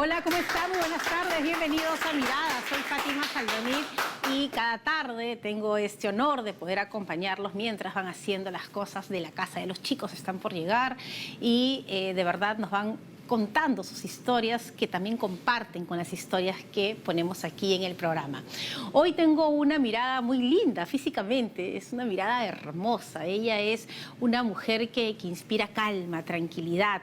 Hola, ¿cómo están? Muy buenas tardes, bienvenidos a Miradas. Soy Fátima Saldonit y cada tarde tengo este honor de poder acompañarlos mientras van haciendo las cosas de la casa de los chicos. Están por llegar y de verdad nos van contando sus historias que también comparten con las historias que ponemos aquí en el programa. Hoy tengo una mirada muy linda físicamente, es una mirada hermosa. Ella es una mujer que inspira calma, tranquilidad.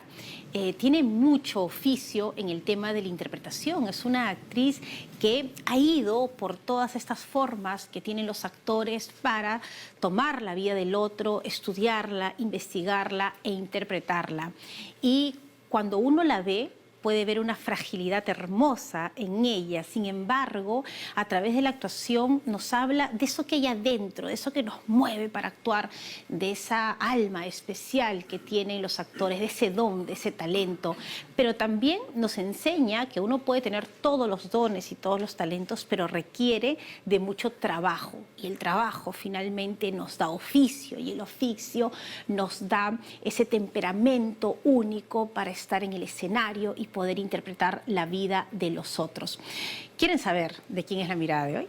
Tiene mucho oficio en el tema de la interpretación. Es una actriz que ha ido por todas estas formas que tienen los actores para tomar la vida del otro, estudiarla, investigarla e interpretarla. Y cuando uno la ve, puede ver una fragilidad hermosa en ella. Sin embargo, a través de la actuación nos habla de eso que hay adentro, de eso que nos mueve para actuar, de esa alma especial que tienen los actores, de ese don, de ese talento. Pero también nos enseña que uno puede tener todos los dones y todos los talentos, pero requiere de mucho trabajo. Y el trabajo finalmente nos da oficio, y el oficio nos da ese temperamento único para estar en el escenario y poder interpretar la vida de los otros. ¿Quieren saber de quién es la mirada de hoy?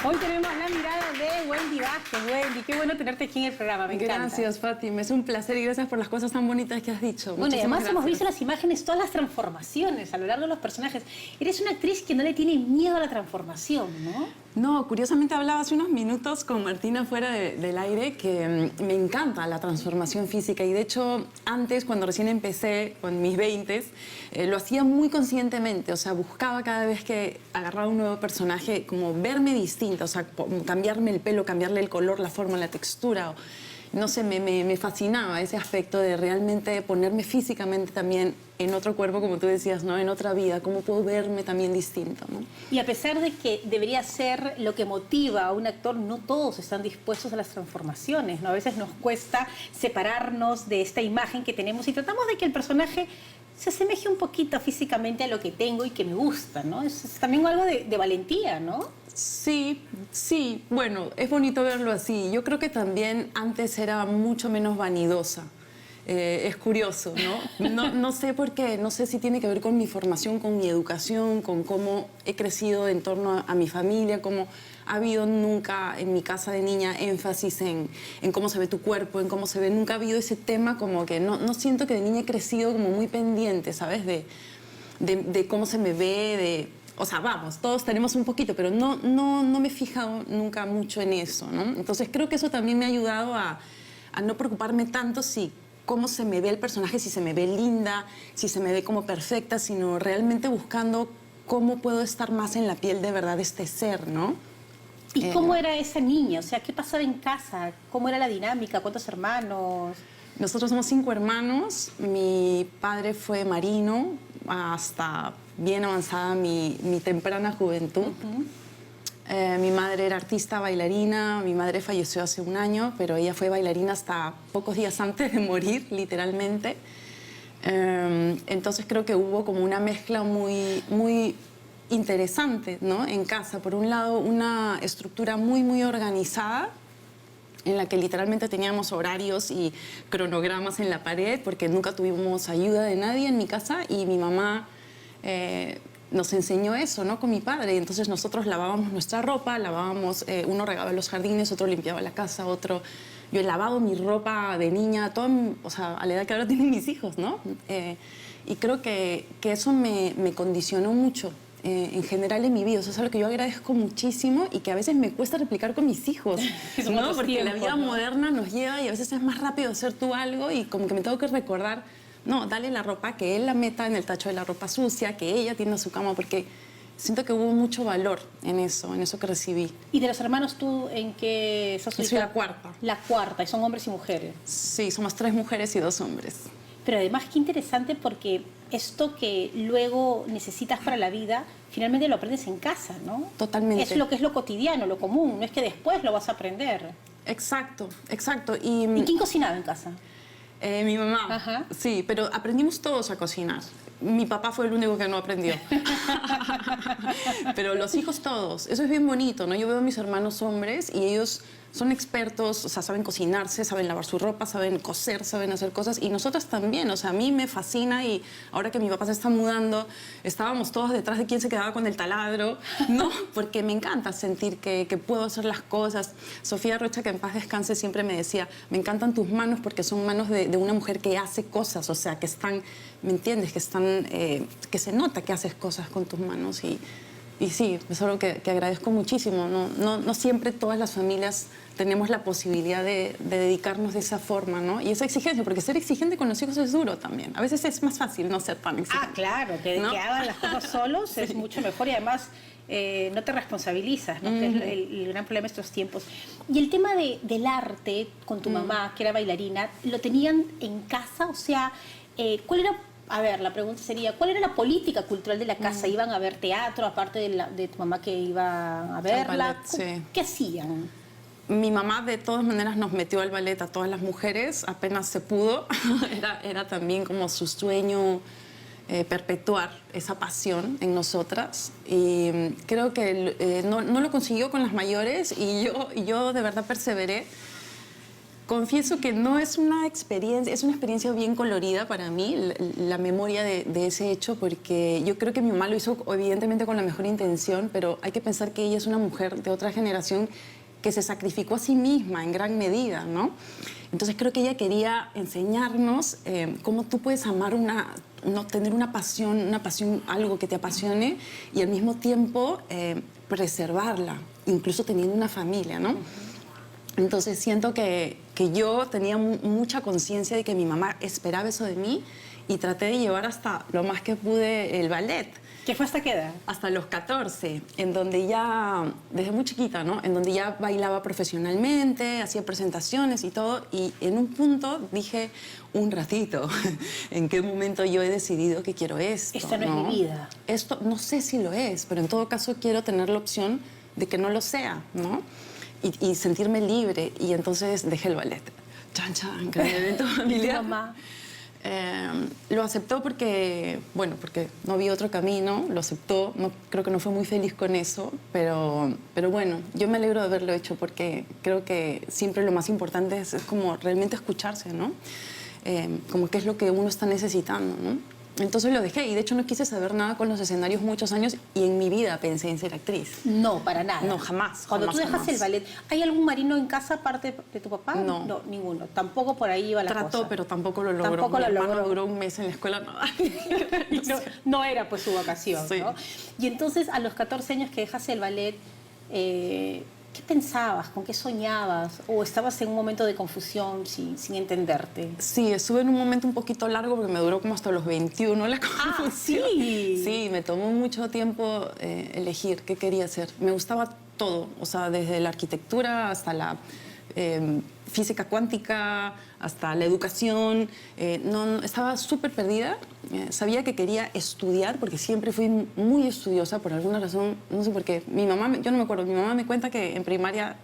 Hoy tenemos la mirada de Wendy Vázquez. Wendy, qué bueno tenerte aquí en el programa, me encanta. Gracias, Fátima, es un placer y gracias por las cosas tan bonitas que has dicho. Bueno, y además hemos visto las imágenes, todas las transformaciones a lo largo de los personajes. Eres una actriz que no le tiene miedo a la transformación, ¿no? No, curiosamente hablaba hace unos minutos con Martina fuera del aire que me encanta la transformación física y de hecho antes, cuando recién empecé con mis 20s, lo hacía muy conscientemente, o sea, buscaba cada vez que agarraba un nuevo personaje como verme distinta, o sea, cambiarme el pelo, cambiarle el color, la forma, la textura, o, no sé, me fascinaba ese aspecto de realmente ponerme físicamente también en otro cuerpo, como tú decías, ¿no? En otra vida, cómo puedo verme también distinto, ¿no? Y a pesar de que debería ser lo que motiva a un actor, no todos están dispuestos a las transformaciones, ¿no? A veces nos cuesta separarnos de esta imagen que tenemos y tratamos de que el personaje se asemeje un poquito físicamente a lo que tengo y que me gusta, ¿no? Es también algo de valentía, ¿no? Sí, sí, bueno, es bonito verlo así. Yo creo que también antes era mucho menos vanidosa. Es curioso, ¿no? No sé por qué, no sé si tiene que ver con mi formación, con mi educación, con cómo he crecido en torno a mi familia, cómo ha habido nunca en mi casa de niña énfasis en cómo se ve tu cuerpo, en cómo se ve. Nunca ha habido ese tema como que no siento que de niña he crecido como muy pendiente, ¿sabes? De cómo se me ve, o sea, vamos, todos tenemos un poquito, pero no me he fijado nunca mucho en eso, ¿no? Entonces creo que eso también me ha ayudado a no preocuparme tanto si cómo se me ve el personaje, si se me ve linda, si se me ve como perfecta, sino realmente buscando cómo puedo estar más en la piel de verdad de este ser, ¿no? ¿Y cómo era esa niña? O sea, ¿qué pasaba en casa? ¿Cómo era la dinámica? ¿Cuántos hermanos? Nosotros somos 5 hermanos. Mi padre fue marino hasta bien avanzada mi temprana juventud. Mi madre era artista, bailarina. Mi madre falleció hace un año, pero ella fue bailarina hasta pocos días antes de morir, literalmente. Entonces creo que hubo como una mezcla muy interesante, ¿no? En casa. Por un lado, una estructura muy organizada, en la que literalmente teníamos horarios y cronogramas en la pared, porque nunca tuvimos ayuda de nadie en mi casa, y mi mamá nos enseñó eso, ¿no? Con mi padre. Entonces nosotros lavábamos nuestra ropa, uno regaba los jardines, otro limpiaba la casa, otro... Yo he lavado mi ropa de niña, o sea, a la edad que ahora tienen mis hijos, ¿no? Y creo que eso me condicionó mucho. En general en mi vida. Eso es algo que yo agradezco muchísimo y que a veces me cuesta replicar con mis hijos, ¿no? Porque la vida moderna nos lleva y a veces es más rápido hacer tú algo y como que me tengo que recordar no, dale la ropa, que él la meta en el tacho de la ropa sucia, que ella tienda su cama, porque siento que hubo mucho valor en eso que recibí. ¿Y de los hermanos tú en qué sos? Yo soy la cuarta. La cuarta, y son hombres y mujeres. Sí, somos 3 mujeres y 2 hombres. Pero además qué interesante porque esto que luego necesitas para la vida, finalmente lo aprendes en casa, ¿no? Totalmente. Es lo que es lo cotidiano, lo común, no es que después lo vas a aprender. Exacto, exacto. ¿Y quién cocinaba en casa? Mi mamá. Ajá. Sí, pero aprendimos todos a cocinar. Mi papá fue el único que no aprendió. Pero los hijos todos. Eso es bien bonito, ¿no? Yo veo a mis hermanos hombres y ellos son expertos, o sea, saben cocinarse, saben lavar su ropa, saben coser, saben hacer cosas. Y nosotras también, o sea, a mí me fascina y ahora que mi papá se está mudando, estábamos todos detrás de quién se quedaba con el taladro, ¿no? Porque me encanta sentir que puedo hacer las cosas. Sofía Rocha, que en paz descanse, siempre me decía, me encantan tus manos porque son manos de una mujer que hace cosas, o sea, que están, ¿me entiendes? Que están, que se nota que haces cosas con tus manos y sí, es algo que agradezco muchísimo. No siempre todas las familias tenemos la posibilidad de dedicarnos de esa forma, ¿no? Y esa exigencia, porque ser exigente con los hijos es duro también. A veces es más fácil no ser tan exigente. Ah, claro, que hagan las cosas solos Sí. es mucho mejor y además no te responsabilizas, ¿no? Que es el gran problema de estos tiempos. Y el tema del arte con tu mamá, que era bailarina, ¿lo tenían en casa? O sea, ¿cuál era...? A ver, la pregunta sería, ¿cuál era la política cultural de la casa? ¿Iban a ver teatro, aparte de tu mamá que iba a verla? ballet, sí. ¿Qué hacían? Mi mamá de todas maneras nos metió al ballet a todas las mujeres, apenas se pudo. Era también como su sueño perpetuar esa pasión en nosotras. Y creo que no lo consiguió con las mayores y yo de verdad perseveré. Confieso que no es una experiencia, es una experiencia bien colorida para mí, la memoria de ese hecho, porque yo creo que mi mamá lo hizo evidentemente con la mejor intención, pero hay que pensar que ella es una mujer de otra generación que se sacrificó a sí misma en gran medida, ¿no? Entonces creo que ella quería enseñarnos cómo tú puedes amar tener una pasión, algo que te apasione y al mismo tiempo preservarla, incluso teniendo una familia, ¿no? Entonces siento que yo tenía mucha conciencia de que mi mamá esperaba eso de mí y traté de llevar hasta lo más que pude el ballet. ¿Qué fue hasta qué edad? Hasta los 14, en donde ya, desde muy chiquita, ¿no? En donde ya bailaba profesionalmente, hacía presentaciones y todo. Y en un punto dije, un ratito, ¿en qué momento yo he decidido que quiero esto? Esta no es mi vida. Esto no sé si lo es, pero en todo caso quiero tener la opción de que no lo sea, ¿no? Y sentirme libre. Y entonces dejé el ballet. Chan, chan, gran evento familiar. ¿Tu mamá? Lo aceptó porque no vi otro camino, lo aceptó. No, creo que no fue muy feliz con eso, pero bueno, yo me alegro de haberlo hecho porque creo que siempre lo más importante es como realmente escucharse, ¿no? Como qué es lo que uno está necesitando, ¿no? Entonces lo dejé y de hecho no quise saber nada con los escenarios muchos años y en mi vida pensé en ser actriz. No, para nada. No, jamás. Cuando jamás, tú dejas jamás. el ballet, ¿hay algún marino en casa aparte de tu papá? No. No, ninguno. Tampoco por ahí iba la cosa. Trató, pero tampoco lo logró. Tampoco Mi lo hermano logró. duró un mes en la escuela. No era pues su vocación, Sí. ¿no? Y entonces a los 14 años que dejaste el ballet, ¿qué pensabas? ¿Con qué soñabas? ¿O estabas en un momento de confusión sin entenderte? Sí, estuve en un momento un poquito largo porque me duró como hasta los 21 la confusión. sí. Sí, me tomó mucho tiempo elegir qué quería hacer. Me gustaba todo, o sea, desde la arquitectura hasta la física cuántica, hasta la educación. Estaba súper perdida. Sabía que quería estudiar porque siempre fui muy estudiosa por alguna razón, no sé por qué. Yo no me acuerdo, mi mamá me cuenta que en primaria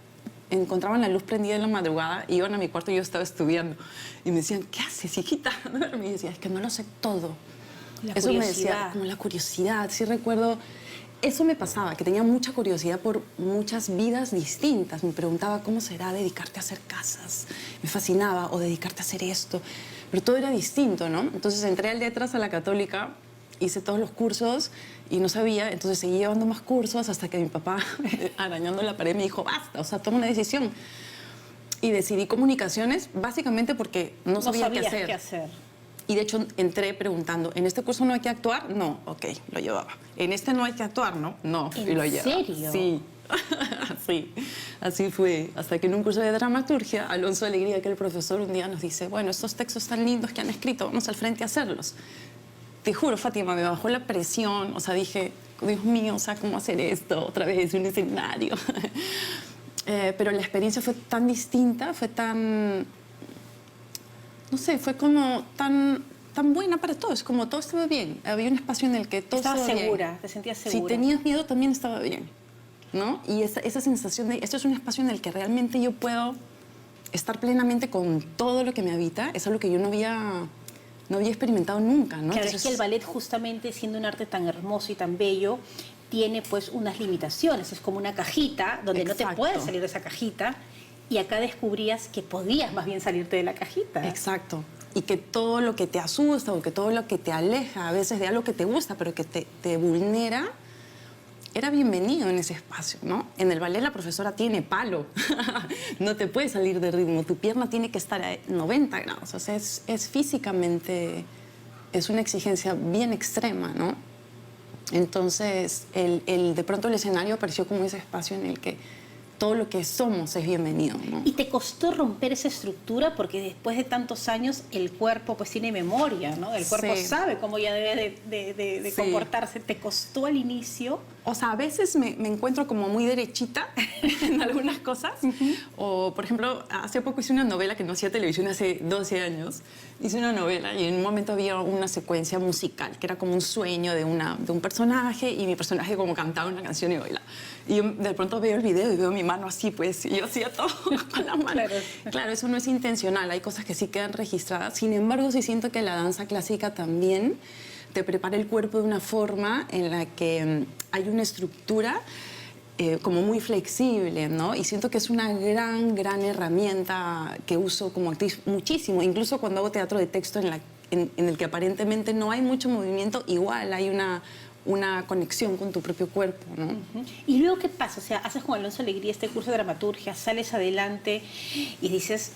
encontraban la luz prendida en la madrugada, iban a mi cuarto y yo estaba estudiando. Y me decían, ¿qué haces, hijita? Y me decía, es que no lo sé todo. La Eso me curiosidad. decía, como la curiosidad. Sí recuerdo, eso me pasaba, que tenía mucha curiosidad por muchas vidas distintas. Me preguntaba, ¿cómo será dedicarte a hacer casas? Me fascinaba, o dedicarte a hacer esto. Pero todo era distinto, ¿no? Entonces entré a letras a la Católica, hice todos los cursos y no sabía, entonces seguí llevando más cursos hasta que mi papá, arañando la pared, me dijo, basta, o sea, toma una decisión. Y decidí comunicaciones básicamente porque no sabía qué sabías hacer. qué hacer. Y de hecho entré preguntando, ¿en este curso no hay que actuar? No, ok, lo llevaba. ¿En este no hay que actuar? No, no, y lo llevaba. ¿En serio? Sí, sí. Así fue, hasta que en un curso de dramaturgia, Alonso Alegría, que el profesor, un día nos dice, bueno, estos textos tan lindos que han escrito, vamos al frente a hacerlos. Te juro, Fátima, me bajó la presión, o sea, dije, Dios mío, o sea, ¿cómo hacer esto otra vez, un escenario? Pero la experiencia fue tan distinta, fue tan, no sé, fue como tan buena para todos, como todo estaba bien. Había un espacio en el que todo estaba bien. Estabas segura, te sentías segura. Si tenías miedo, también estaba bien, ¿no? Y esa sensación de, esto es un espacio en el que realmente yo puedo estar plenamente con todo lo que me habita, es algo que yo no había experimentado nunca, ¿no? Claro, es que el ballet, justamente siendo un arte tan hermoso y tan bello, tiene pues unas limitaciones. Es como una cajita donde no te puedes salir de esa cajita, y acá descubrías que podías más bien salirte de la cajita. Exacto. Y que todo lo que te asusta o que todo lo que te aleja a veces de algo que te gusta, pero que te vulnera, era bienvenido en ese espacio, ¿no? En el ballet la profesora tiene palo. No te puedes salir de ritmo. Tu pierna tiene que estar a 90 grados. O sea, es físicamente, es una exigencia bien extrema, ¿no? Entonces, de pronto el escenario apareció como ese espacio en el que todo lo que somos es bienvenido, ¿no? ¿Y te costó romper esa estructura? Porque después de tantos años el cuerpo pues tiene memoria, ¿no? El cuerpo sabe cómo ya debe de comportarse. ¿Te costó al inicio? O sea, a veces me encuentro como muy derechita en algunas cosas. O, por ejemplo, hace poco hice una novela que no hacía televisión hace 12 años. Hice una novela y en un momento había una secuencia musical que era como un sueño de un personaje, y mi personaje como cantaba una canción y bailaba. Y yo de pronto veo el video y veo mi mano así, pues, y yo hacía todo con la mano. Claro, eso no es intencional, hay cosas que sí quedan registradas. Sin embargo, sí siento que la danza clásica también te prepara el cuerpo de una forma en la que hay una estructura como muy flexible, ¿no? Y siento que es una gran herramienta que uso como actriz muchísimo. Incluso cuando hago teatro de texto en el que aparentemente no hay mucho movimiento, igual hay una conexión con tu propio cuerpo, ¿no? ¿Y luego qué pasa? O sea, haces con Alonso Alegría este curso de dramaturgia, sales adelante y dices...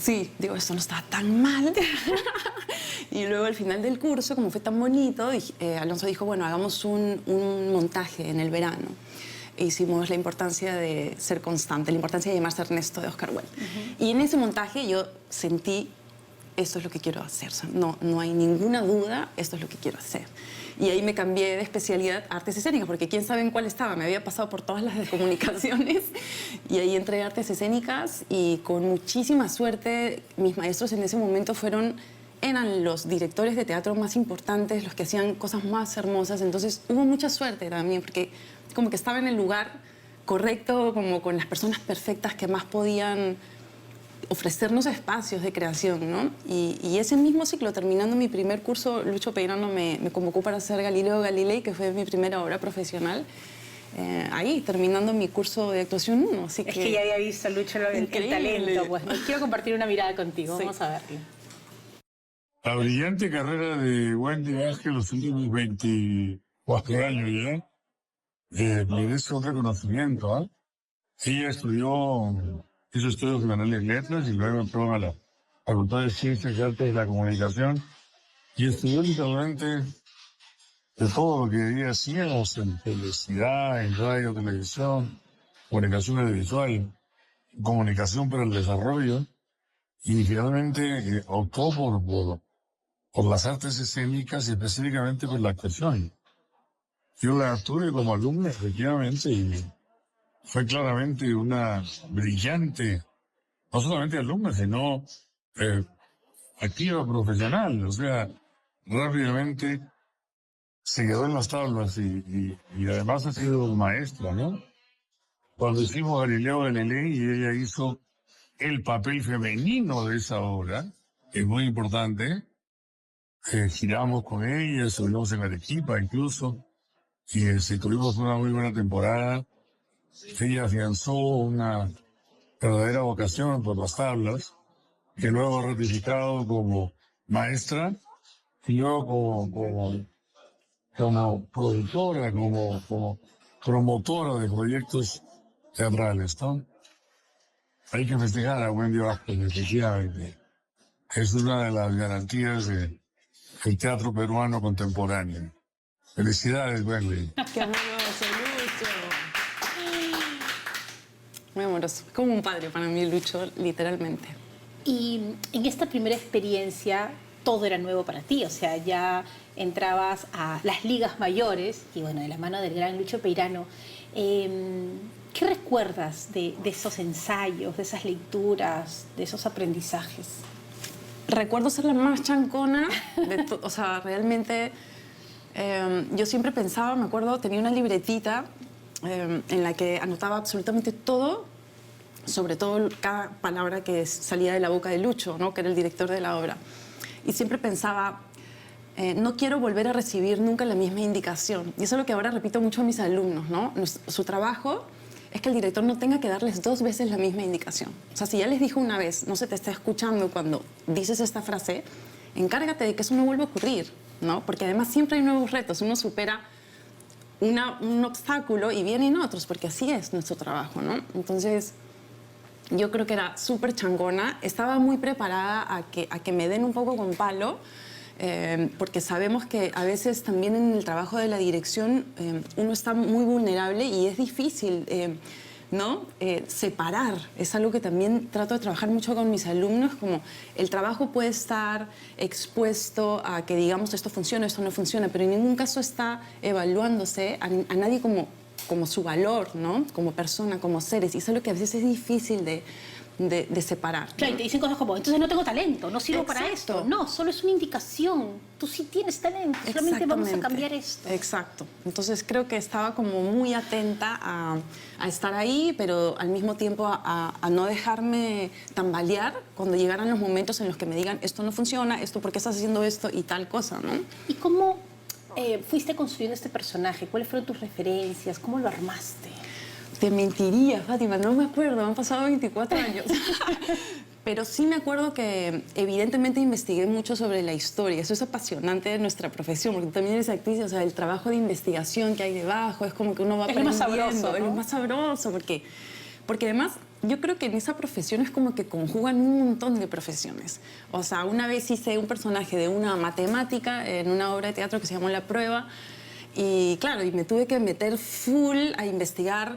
Sí, digo, esto no está tan mal. Y luego al final del curso, como fue tan bonito, Alonso dijo, bueno, hagamos un montaje en el verano. E hicimos la importancia de ser constante, la importancia de llamarse Ernesto, de Oscar Wilde. Y en ese montaje yo sentí, esto es lo que quiero hacer. O sea, no hay ninguna duda, esto es lo que quiero hacer. Y ahí me cambié de especialidad a artes escénicas, porque quién sabe en cuál estaba. Me había pasado por todas las de comunicaciones y ahí entré a artes escénicas, y con muchísima suerte mis maestros en ese momento eran los directores de teatro más importantes, los que hacían cosas más hermosas. Entonces hubo mucha suerte también, porque como que estaba en el lugar correcto, como con las personas perfectas que más podían ofrecernos espacios de creación, ¿no? Y ese mismo ciclo, terminando mi primer curso, Lucho Peirano me convocó para hacer Galileo Galilei, que fue mi primera obra profesional. Ahí, terminando mi curso de actuación 1. Así es que ya había visto, Lucho, el talento. Pues quiero compartir una mirada contigo. Vamos a verlo. La brillante carrera de Wendy Vázquez los últimos 24 años ya merece un reconocimiento, ¿eh? Ella hizo estudios generales de letras y luego entró a la Facultad de Ciencias y Artes de la Comunicación y estudió literalmente de todo lo que ella hacíamos en publicidad, en radio, televisión, comunicación audiovisual, comunicación para el desarrollo, y finalmente optó por las artes escénicas y específicamente por la actuación. Yo la tuve como alumna, efectivamente, y fue claramente una brillante, no solamente alumna, sino activa profesional. O sea, rápidamente se quedó en las tablas y además ha sido maestra, ¿no? Cuando hicimos Galileo Galilei y ella hizo el papel femenino de esa obra, que es muy importante, giramos con ella, estuvimos en Arequipa incluso, y tuvimos una muy buena temporada. Ella afianzó una verdadera vocación por las tablas, que luego ha ratificado como maestra y luego como productora, como promotora de proyectos teatrales, ¿no? Hay que festejar a Wendy Vázquez, efectivamente. Es una de las garantías del teatro peruano contemporáneo. Felicidades, Wendy. ¡Qué amoroso, Lucho! muy amoroso. Como un padre para mí, Lucho, literalmente. Y en esta primera experiencia todo era nuevo para ti, o sea, ya entrabas a las ligas mayores y bueno, de la mano del gran Lucho Peirano. ¿Qué recuerdas de esos ensayos, de esas lecturas, de esos aprendizajes? Recuerdo ser la más chancona, o sea, realmente yo siempre pensaba, me acuerdo, tenía una libretita en la que anotaba absolutamente todo, sobre todo cada palabra que salía de la boca de Lucho, ¿no? Que era el director de la obra. Y siempre pensaba, no quiero volver a recibir nunca la misma indicación. Y eso es lo que ahora repito mucho a mis alumnos, ¿no? Su trabajo es que el director no tenga que darles 2 veces la misma indicación. O sea, si ya les dijo una vez, no se te está escuchando cuando dices esta frase, encárgate de que eso no vuelva a ocurrir, ¿no? Porque además siempre hay nuevos retos, uno supera un obstáculo y vienen otros, porque así es nuestro trabajo, ¿no? Entonces, yo creo que era súper changona, estaba muy preparada a que me den un poco con palo, porque sabemos que a veces también en el trabajo de la dirección uno está muy vulnerable y es difícil, ¿no? Separar. Es algo que también trato de trabajar mucho con mis alumnos, como el trabajo puede estar expuesto a que digamos esto funciona, esto no funciona, pero en ningún caso está evaluándose a nadie como su valor, ¿no? Como persona, como seres. Y eso es lo que a veces es difícil de separar, ¿no? Claro, y te dicen cosas como, entonces no tengo talento, no sirvo para esto. No, solo es una indicación. Tú sí tienes talento, solamente vamos a cambiar esto. Exacto. Entonces creo que estaba como muy atenta a estar ahí, pero al mismo tiempo a no dejarme tambalear cuando llegaran los momentos en los que me digan, esto no funciona, esto, ¿por qué estás haciendo esto? Y tal cosa, ¿no? ¿Y cómo fuiste construyendo este personaje? ¿Cuáles fueron tus referencias? ¿Cómo lo armaste? Te mentiría, Fátima, no me acuerdo, han pasado 24 años. Pero sí me acuerdo que evidentemente investigué mucho sobre la historia. Eso es apasionante de nuestra profesión, porque también eres actriz, o sea, el trabajo de investigación que hay debajo, es como que uno va aprendiendo. Es lo más sabroso, ¿no? Es lo más sabroso, porque además yo creo que en esa profesión es como que conjugan un montón de profesiones. O sea, una vez hice un personaje de una matemática en una obra de teatro que se llamó La Prueba, y claro, y me tuve que meter full a investigar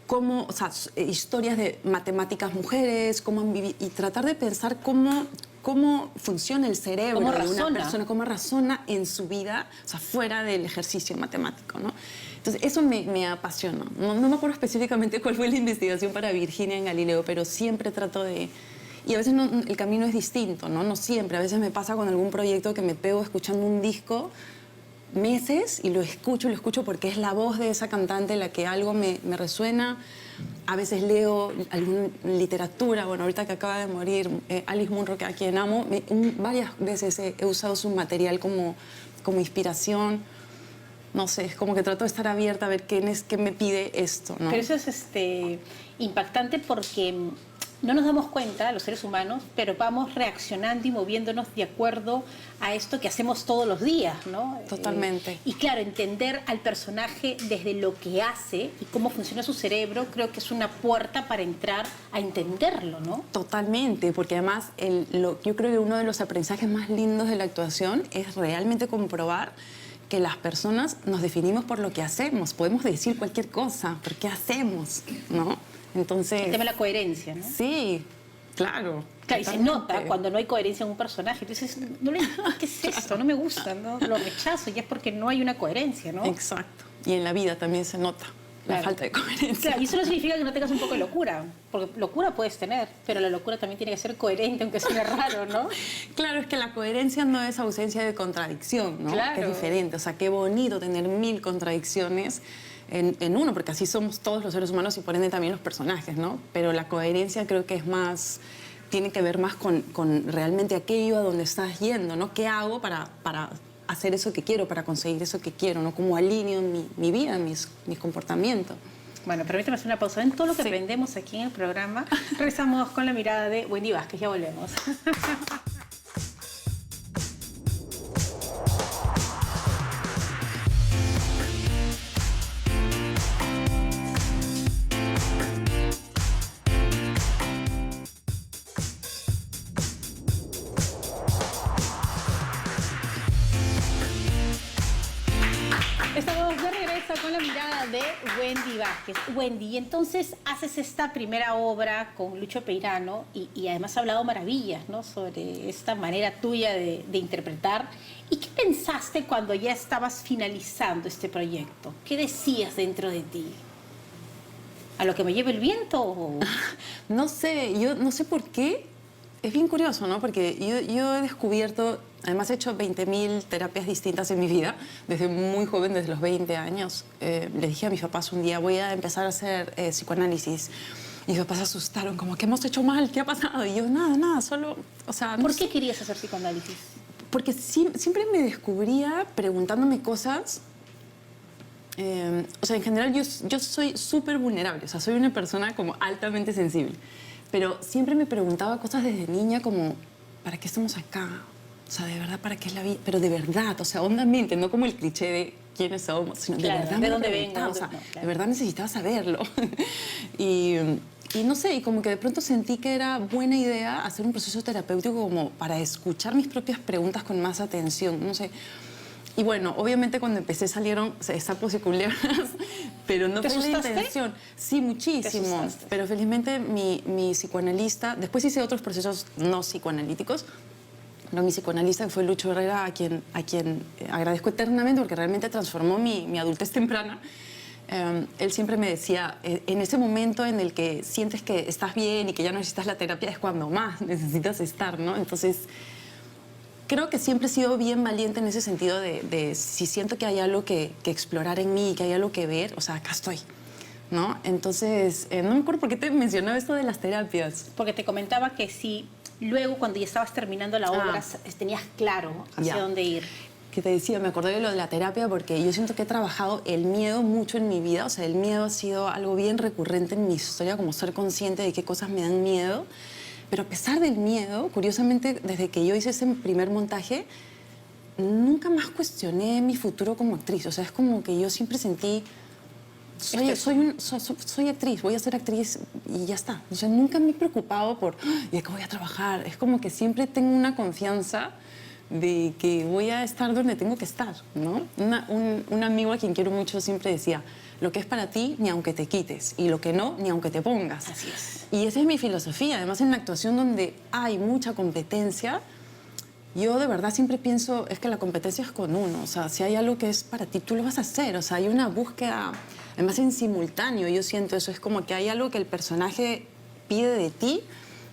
cómo, o sea, historias de matemáticas mujeres, cómo han vivido, y tratar de pensar cómo funciona el cerebro de una persona, cómo razona en su vida, o sea, fuera del ejercicio matemático, ¿no? Entonces, eso me apasionó. No me acuerdo específicamente cuál fue la investigación para Virginia en Galileo, pero siempre trato de... Y a veces el camino es distinto, ¿no? No siempre. A veces me pasa con algún proyecto que me pego escuchando un disco meses y lo escucho porque es la voz de esa cantante la que algo me resuena. A veces leo alguna literatura, bueno, ahorita que acaba de morir Alice Munro, a quien amo, varias veces he usado su material como inspiración. No sé, es como que trato de estar abierta a ver qué me pide esto, ¿no? Pero eso es impactante porque no nos damos cuenta, los seres humanos, pero vamos reaccionando y moviéndonos de acuerdo a esto que hacemos todos los días, ¿no? Totalmente. Y claro, entender al personaje desde lo que hace y cómo funciona su cerebro, creo que es una puerta para entrar a entenderlo, ¿no? Totalmente, porque además yo creo que uno de los aprendizajes más lindos de la actuación es realmente comprobar que las personas nos definimos por lo que hacemos. Podemos decir cualquier cosa, pero ¿qué hacemos? ¿No? Entonces... El tema de la coherencia, ¿no? Sí, claro. Claro, y se nota cuando no hay coherencia en un personaje. Entonces, ¿qué es esto? No me gusta, ¿no? Lo rechazo y es porque no hay una coherencia, ¿no? Exacto. Y en la vida también se nota la falta de coherencia. Claro, y eso no significa que no tengas un poco de locura, porque locura puedes tener, pero la locura también tiene que ser coherente, aunque suene raro, ¿no? Claro, es que la coherencia no es ausencia de contradicción, ¿no? Claro. Es diferente. O sea, qué bonito tener 1000 contradicciones en uno, porque así somos todos los seres humanos y por ende también los personajes, ¿no? Pero la coherencia creo que es más, tiene que ver más con realmente aquello a donde estás yendo, ¿no? ¿Qué hago para hacer eso que quiero, para conseguir eso que quiero, ¿no? Cómo alineo mi vida, mis comportamientos. Bueno, permíteme hacer una pausa. En todo lo que aprendemos aquí en el programa, regresamos con la mirada de Wendy Vázquez. Ya volvemos. Estamos de regreso con la mirada de Wendy Vázquez. Wendy, y entonces haces esta primera obra con Lucho Peirano y además ha hablado maravillas, ¿no?, sobre esta manera tuya de interpretar. ¿Y qué pensaste cuando ya estabas finalizando este proyecto? ¿Qué decías dentro de ti? ¿A lo que me lleve el viento? ¿O? No sé, yo no sé por qué. Es bien curioso, ¿no? Porque yo he descubierto, además he hecho 20.000 terapias distintas en mi vida, desde muy joven, desde los 20 años. Le dije a mis papás un día, voy a empezar a hacer psicoanálisis. Y mis papás se asustaron, como, ¿qué hemos hecho mal? ¿Qué ha pasado? Y yo, nada, solo... O sea, ¿Por qué querías hacer psicoanálisis? Porque siempre me descubría preguntándome cosas. O sea, en general yo soy súper vulnerable, o sea, soy una persona como altamente sensible. Pero siempre me preguntaba cosas desde niña como, ¿para qué estamos acá? O sea, ¿de verdad para qué es la vida? Pero de verdad, o sea, hondamente, no como el cliché de quiénes somos, sino claro, de verdad de me dónde preguntaba, vengo, o sea, no, claro. de verdad necesitaba saberlo. y no sé, y como que de pronto sentí que era buena idea hacer un proceso terapéutico como para escuchar mis propias preguntas con más atención, no sé. Y bueno, obviamente cuando empecé salieron sapos y culebras, pero no ¿Te fue la asustaste? intención. Sí, muchísimo. asustaste? Pero felizmente mi psicoanalista, después hice otros procesos no psicoanalíticos, pero mi psicoanalista, que fue Lucho Herrera, a quien agradezco eternamente porque realmente transformó mi adultez temprana. Él siempre me decía, en ese momento en el que sientes que estás bien y que ya no necesitas la terapia es cuando más necesitas estar, ¿no? Entonces, creo que siempre he sido bien valiente en ese sentido de si siento que hay algo que explorar en mí, que hay algo que ver, o sea, acá estoy, ¿no? Entonces, no me acuerdo por qué te mencionaba esto de las terapias. Porque te comentaba que si luego, cuando ya estabas terminando la obra, tenías claro hacia Ya. dónde ir. Que te decía, me acordé de lo de la terapia porque yo siento que he trabajado el miedo mucho en mi vida, o sea, el miedo ha sido algo bien recurrente en mi historia, como ser consciente de qué cosas me dan miedo. Pero a pesar del miedo, curiosamente, desde que yo hice ese primer montaje, nunca más cuestioné mi futuro como actriz. O sea, es como que yo siempre sentí, soy actriz, voy a ser actriz y ya está. O sea, nunca me he preocupado por, ¿y de qué voy a trabajar? Es como que siempre tengo una confianza de que voy a estar donde tengo que estar, ¿no? Un amigo a quien quiero mucho siempre decía, lo que es para ti, ni aunque te quites, y lo que no, ni aunque te pongas. Así es. Y esa es mi filosofía. Además, en la actuación donde hay mucha competencia, yo de verdad siempre pienso, es que la competencia es con uno. O sea, si hay algo que es para ti, tú lo vas a hacer. O sea, hay una búsqueda, además en simultáneo, yo siento eso. Es como que hay algo que el personaje pide de ti,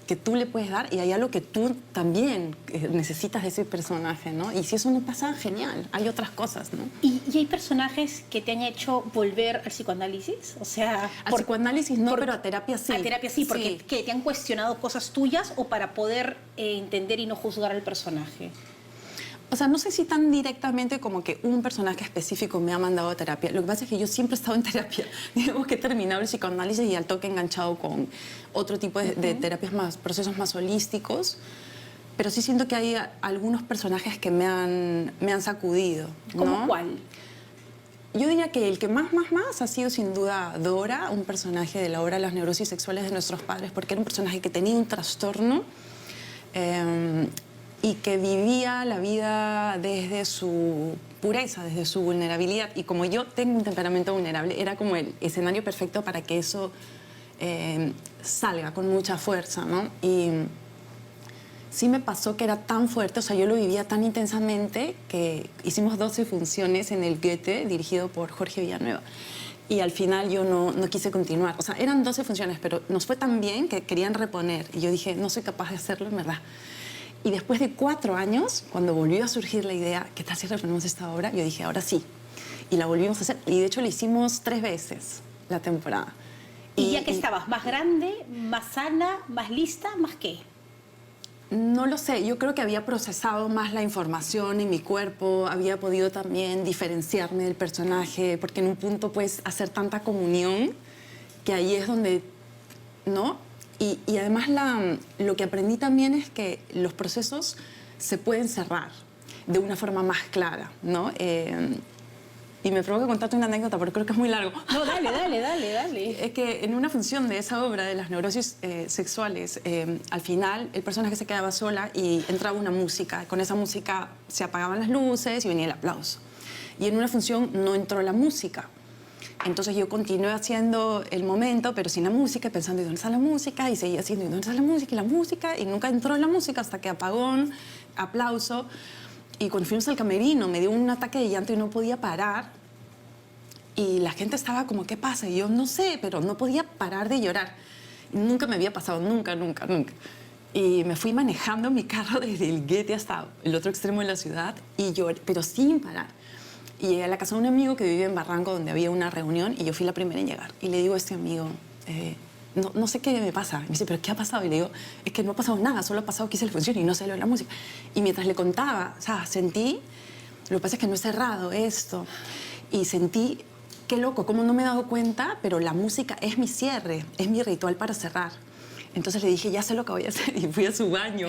que tú le puedes dar, y hay algo que tú también necesitas de ese personaje, ¿no? Y si eso no pasa, genial. Hay otras cosas, ¿no? ¿Y hay personajes que te han hecho volver al psicoanálisis? O sea, Al psicoanálisis no, pero a terapia sí. A terapia sí, porque ¿qué, te han cuestionado cosas tuyas o para poder entender y no juzgar al personaje? O sea, no sé si tan directamente como que un personaje específico me ha mandado a terapia. Lo que pasa es que yo siempre he estado en terapia. Digamos que he terminado el psicoanálisis y al toque enganchado con otro tipo de terapias más, procesos más holísticos. Pero sí siento que hay algunos personajes que me han sacudido, ¿no? ¿Cómo cuál? Yo diría que el que más ha sido sin duda Dora, un personaje de la obra Las neurosis sexuales de nuestros padres, porque era un personaje que tenía un trastorno y que vivía la vida desde su pureza, desde su vulnerabilidad. Y como yo tengo un temperamento vulnerable, era como el escenario perfecto para que eso salga con mucha fuerza, ¿no? Y sí me pasó que era tan fuerte, o sea, yo lo vivía tan intensamente que hicimos 12 funciones en el Goethe, dirigido por Jorge Villanueva. Y al final yo no quise continuar. O sea, eran 12 funciones, pero nos fue tan bien que querían reponer. Y yo dije, no soy capaz de hacerlo, en verdad. Y después de 4 años, cuando volvió a surgir la idea, ¿qué tal si reponemos esta obra? Yo dije, ahora sí. Y la volvimos a hacer. Y de hecho la hicimos 3 veces la temporada. ¿Y ya que estabas más grande, más sana, más lista, más qué? No lo sé, yo creo que había procesado más la información en mi cuerpo, había podido también diferenciarme del personaje, porque en un punto puedes hacer tanta comunión que ahí es donde, ¿no? Y además lo que aprendí también es que los procesos se pueden cerrar de una forma más clara, ¿no? Y me provoca contarte una anécdota, porque creo que es muy largo. No, dale. Es que en una función de esa obra de las neurosis sexuales, al final el personaje se quedaba sola y entraba una música. Con esa música se apagaban las luces y venía el aplauso. y en una función no entró la música. Entonces yo continué haciendo el momento, pero sin la música, pensando, ¿y dónde está la música? Y seguía haciendo, ¿y dónde está la música? Y la música, y nunca entró la música hasta que apagón, aplauso. Y cuando fuimos al camerino me dio un ataque de llanto y no podía parar. Y la gente estaba como, ¿qué pasa? Y yo no sé, pero no podía parar de llorar. Y nunca me había pasado, nunca. Y me fui manejando mi carro desde el Guete hasta el otro extremo de la ciudad y lloré, pero sin parar. Y llegué a la casa de un amigo que vive en Barranco, donde había una reunión, y yo fui la primera en llegar. Y le digo a este amigo, no sé qué me pasa. Y me dice, ¿pero qué ha pasado? Y le digo, es que no ha pasado nada, solo ha pasado que hice la función y no sé lo de la música. Y mientras le contaba, o sea, sentí, lo que pasa es que no he cerrado esto, y sentí, qué loco, cómo no me he dado cuenta, pero la música es mi cierre, es mi ritual para cerrar. Entonces le dije, ya sé lo que voy a hacer, y fui a su baño,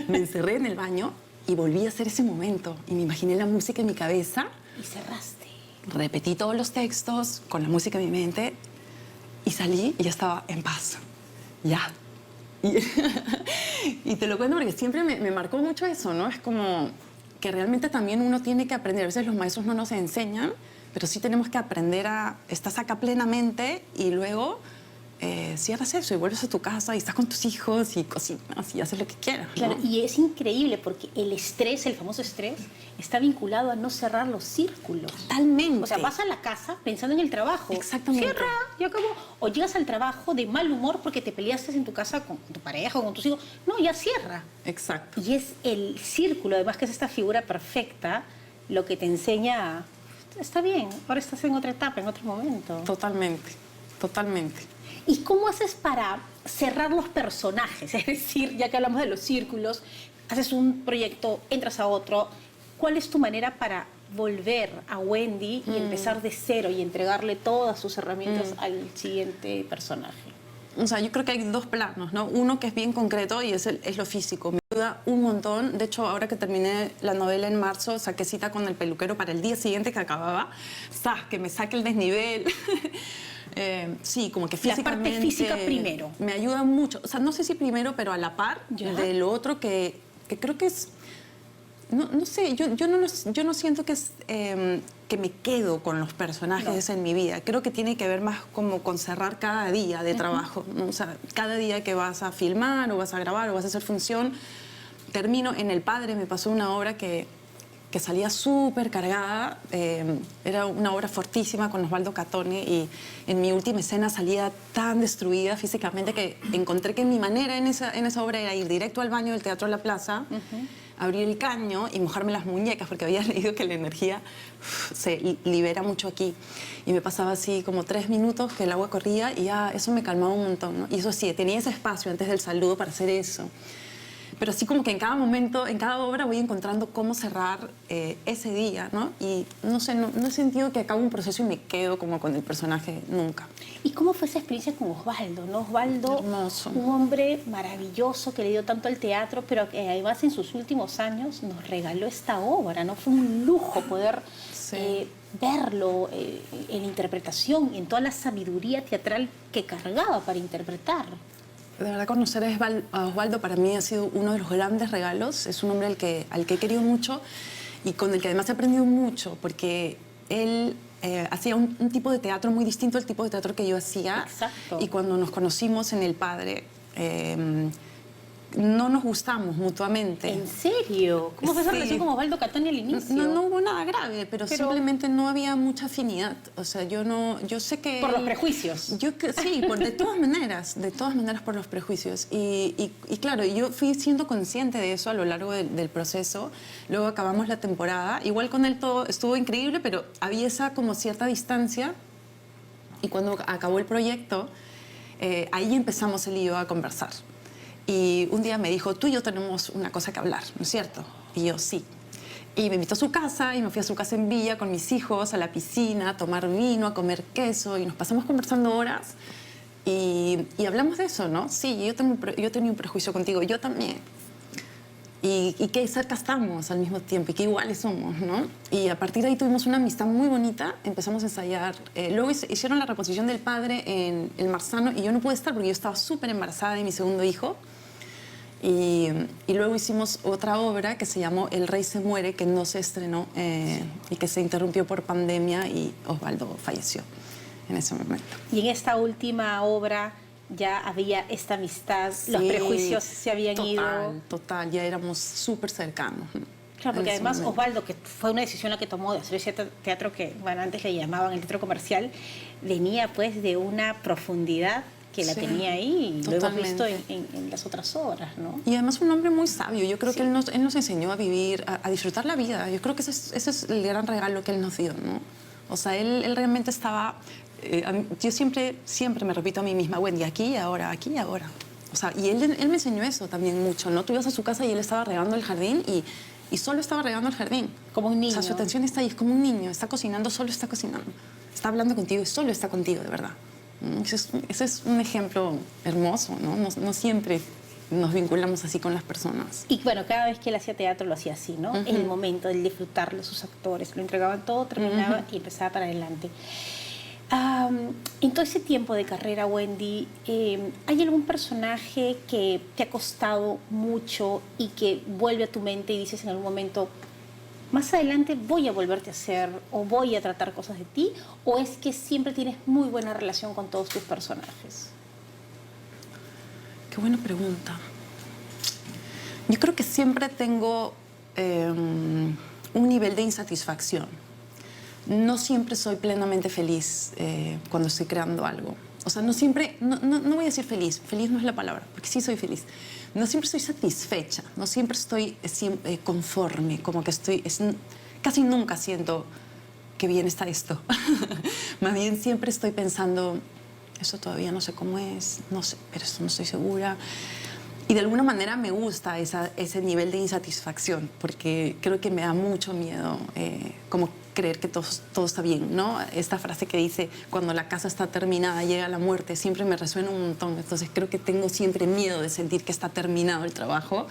me encerré en el baño y volví a hacer ese momento. Y me imaginé la música en mi cabeza. Y cerraste. Repetí todos los textos con la música en mi mente y salí y ya estaba en paz. Ya. Y te lo cuento porque siempre me marcó mucho eso, ¿no? Es como que realmente también uno tiene que aprender. A veces los maestros no nos enseñan, pero sí tenemos que aprender a... Estás acá plenamente y luego cierras eso y vuelves a tu casa y estás con tus hijos y cocinas y haces lo que quieras, ¿no? Claro, y es increíble porque el estrés, el famoso estrés, está vinculado a no cerrar los círculos. Totalmente. O sea, vas a la casa pensando en el trabajo. Exactamente. Cierra, ya acabó. O llegas al trabajo de mal humor porque te peleaste en tu casa con tu pareja o con tus hijos. No, ya cierra. Exacto. Y es el círculo, además que es esta figura perfecta, lo que te enseña, está bien, ahora estás en otra etapa, en otro momento. Totalmente. ¿Y cómo haces para cerrar los personajes? Es decir, ya que hablamos de los círculos, haces un proyecto, entras a otro. ¿Cuál es tu manera para volver a Wendy y empezar de cero y entregarle todas sus herramientas al siguiente personaje? O sea, yo creo que hay dos planos, ¿no? Uno que es bien concreto y es lo físico. Me ayuda un montón. De hecho, ahora que terminé la novela en marzo, saqué cita con el peluquero para el día siguiente que acababa. Que me saque el desnivel. Sí, como que físicamente... La parte física primero. Me ayuda mucho. O sea, no sé si primero, pero a la par de lo otro que creo que es... No sé, yo no siento que es que me quedo con los personajes en mi vida. Creo que tiene que ver más como con cerrar cada día de trabajo, ¿no? O sea, cada día que vas a filmar o vas a grabar o vas a hacer función, termino. En El Padre me pasó una obra que salía súper cargada, era una obra fortísima con Osvaldo Catone y en mi última escena salía tan destruida físicamente que encontré que mi manera en esa obra era ir directo al baño del Teatro La Plaza, abrir el caño y mojarme las muñecas porque había leído que la energía se libera mucho aquí. Y me pasaba así como 3 minutos que el agua corría y ya eso me calmaba un montón, ¿no? Y eso sí, tenía ese espacio antes del saludo para hacer eso. Pero así como que en cada momento, en cada obra voy encontrando cómo cerrar ese día, ¿no? Y no sé, no he sentido que acabo un proceso y me quedo como con el personaje nunca. ¿Y cómo fue esa experiencia con Osvaldo, ¿no? Osvaldo, hermoso. Un hombre maravilloso que le dio tanto al teatro, pero que además en sus últimos años nos regaló esta obra, ¿no? Fue un lujo poder verlo en interpretación, en toda la sabiduría teatral que cargaba para interpretar. De verdad, conocer a Osvaldo para mí ha sido uno de los grandes regalos. Es un hombre al que he querido mucho y con el que además he aprendido mucho, porque él hacía un tipo de teatro muy distinto al tipo de teatro que yo hacía. Exacto. Y cuando nos conocimos en El Padre, no nos gustamos mutuamente. ¿En serio? ¿Cómo fue esa relación con Osvaldo Catone al inicio? No hubo nada grave, pero simplemente no había mucha afinidad. O sea, yo sé que... Por los prejuicios. Sí, de todas maneras por los prejuicios. Y claro, yo fui siendo consciente de eso a lo largo del proceso. Luego acabamos la temporada. Igual con él todo estuvo increíble, pero había esa como cierta distancia. Y cuando acabó el proyecto, ahí empezamos él y yo a conversar. Y un día me dijo, tú y yo tenemos una cosa que hablar, ¿no es cierto? Y yo, sí. Y me invitó a su casa y me fui a su casa en Villa con mis hijos, a la piscina, a tomar vino, a comer queso y nos pasamos conversando horas y hablamos de eso, ¿no? Sí, yo tenía un prejuicio contigo, yo también. Y qué cerca estamos al mismo tiempo y qué iguales somos, ¿no? Y a partir de ahí tuvimos una amistad muy bonita, empezamos a ensayar. Luego hicieron la reposición del Padre en el Marzano y yo no pude estar porque yo estaba súper embarazada de mi segundo hijo. Y luego hicimos otra obra que se llamó El Rey se muere, que no se estrenó y que se interrumpió por pandemia y Osvaldo falleció en ese momento. Y en esta última obra ya había esta amistad, Sí, los prejuicios se habían ido. Total, ya éramos súper cercanos. Claro, porque en ese además momento. Osvaldo, que fue una decisión la que tomó de hacer ese teatro que, bueno, antes le llamaban el teatro comercial, venía pues de una profundidad que la Sí, tenía ahí y lo hemos visto totalmente. en las otras obras, ¿no? Y además un hombre muy sabio. Yo creo Sí. que él nos enseñó a vivir, a disfrutar la vida. Yo creo que ese es el gran regalo que él nos dio, ¿no? O sea, él realmente estaba... yo siempre me repito a mí misma, Wendy, aquí y ahora, aquí y ahora. O sea, y él me enseñó eso también mucho, ¿no? Tú ibas a su casa y él estaba regando el jardín y solo estaba regando el jardín. Como un niño. O sea, su atención está ahí, es como un niño, está cocinando, solo está cocinando. Está hablando contigo y solo está contigo, de verdad. Ese es un ejemplo hermoso, ¿no? No siempre nos vinculamos así con las personas. Y bueno, cada vez que él hacía teatro lo hacía así, ¿no? El momento de disfrutarlo, sus actores, lo entregaban todo, terminaba y empezaba para adelante. En todo ese tiempo de carrera, Wendy, ¿hay algún personaje que te ha costado mucho y que vuelve a tu mente y dices en algún momento, más adelante voy a volverte a hacer o voy a tratar cosas de ti? ¿O es que siempre tienes muy buena relación con todos tus personajes? Qué buena pregunta. Yo creo que siempre tengo un nivel de insatisfacción. No siempre soy plenamente feliz cuando estoy creando algo. O sea, no siempre, no voy a decir feliz no es la palabra, porque sí soy feliz. No siempre estoy satisfecha, no siempre estoy conforme, como que casi nunca siento que bien está esto. Más bien siempre estoy pensando, eso todavía no sé cómo es, no sé, pero esto no estoy segura. Y de alguna manera me gusta ese nivel de insatisfacción, porque creo que me da mucho miedo como creer que todo está bien, ¿no? Esta frase que dice, cuando la casa está terminada, llega la muerte, siempre me resuena un montón. Entonces creo que tengo siempre miedo de sentir que está terminado el trabajo.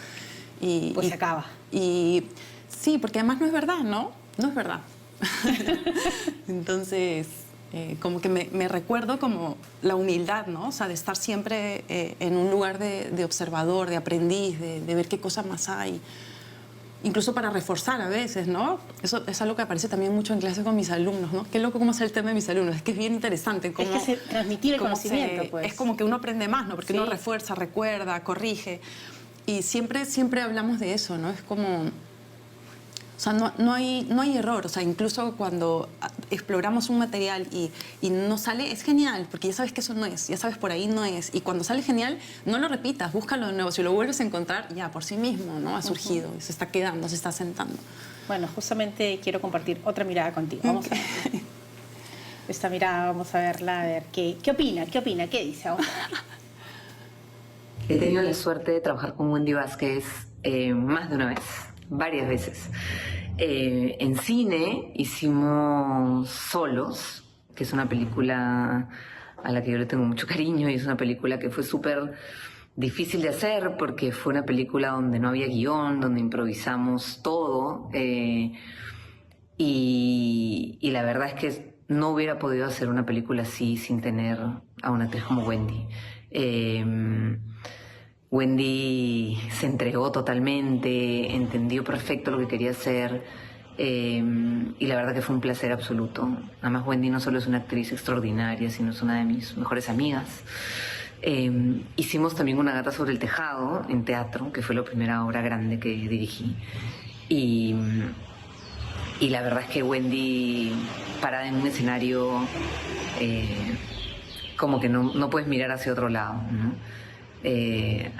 Pues se acaba. Y sí, porque además no es verdad, ¿no? No es verdad. Entonces... como que me recuerdo como la humildad, ¿no? O sea, de estar siempre en un lugar de observador, de aprendiz, de ver qué cosas más hay. Incluso para reforzar a veces, ¿no? Eso es algo que aparece también mucho en clase con mis alumnos, ¿no? Qué loco cómo es el tema de mis alumnos. Es que es bien interesante. Cómo, es que transmitir el conocimiento, pues. Es como que uno aprende más, ¿no? Porque sí. uno refuerza, recuerda, corrige. Y siempre hablamos de eso, ¿no? Es como... O sea, no hay error. O sea, incluso cuando exploramos un material y no sale, es genial, porque ya sabes que eso no es, ya sabes por ahí no es. Y cuando sale genial, no lo repitas, búscalo de nuevo. Si lo vuelves a encontrar, ya por sí mismo, ¿no? Ha surgido, se está quedando, se está sentando. Bueno, justamente quiero compartir otra mirada contigo. Vamos a ver. Esta mirada, vamos a verla, a ver qué opina, qué dice ahora. He tenido la suerte de trabajar con Wendy Vázquez más de una vez, varias veces. En cine hicimos Solos, que es una película a la que yo le tengo mucho cariño y es una película que fue súper difícil de hacer porque fue una película donde no había guión, donde improvisamos todo y la verdad es que no hubiera podido hacer una película así sin tener a una actriz como Wendy. Wendy se entregó totalmente, entendió perfecto lo que quería hacer y la verdad que fue un placer absoluto. Además Wendy no solo es una actriz extraordinaria, sino es una de mis mejores amigas. Hicimos también Una gata sobre el tejado en teatro, que fue la primera obra grande que dirigí. Y la verdad es que Wendy, parada en un escenario, como que no puedes mirar hacia otro lado, ¿no?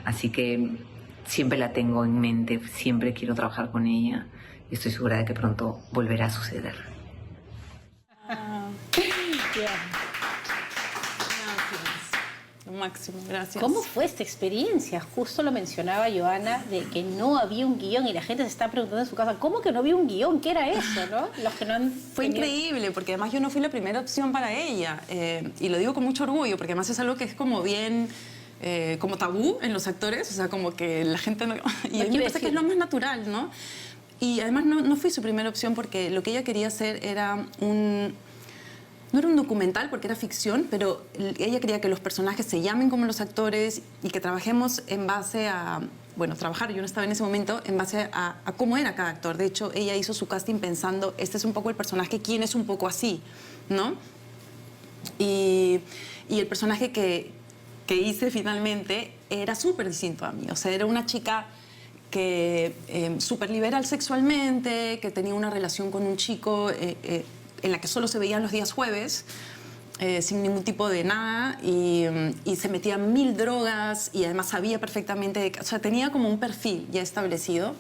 Así que siempre la tengo en mente, siempre quiero trabajar con ella y estoy segura de que pronto volverá a suceder. Lo máximo, gracias. ¿Cómo fue esta experiencia? Justo lo mencionaba Joana, de que no había un guión y la gente se está preguntando en su casa, ¿cómo que no había un guión? ¿Qué era eso, no? Los que no han Fue increíble, porque además yo no fui la primera opción para ella. Y lo digo con mucho orgullo, porque además es algo que es como bien... como tabú en los actores, o sea, como que la gente no... Y a mí me parece que es lo más natural, ¿no? Y además no fui su primera opción porque lo que ella quería hacer era no era un documental porque era ficción, pero ella quería que los personajes se llamen como los actores y que trabajemos en base a bueno, trabajar, yo no estaba en ese momento, en base a cómo era cada actor. De hecho, ella hizo su casting pensando, este es un poco el personaje, ¿quién es un poco así? ¿No? Y el personaje que hice finalmente era súper distinto a mí. O sea, era una chica que súper liberal sexualmente, que tenía una relación con un chico en la que solo se veían los días jueves, sin ningún tipo de nada, y se metía 1000 drogas y además sabía perfectamente, o sea, tenía como un perfil ya establecido.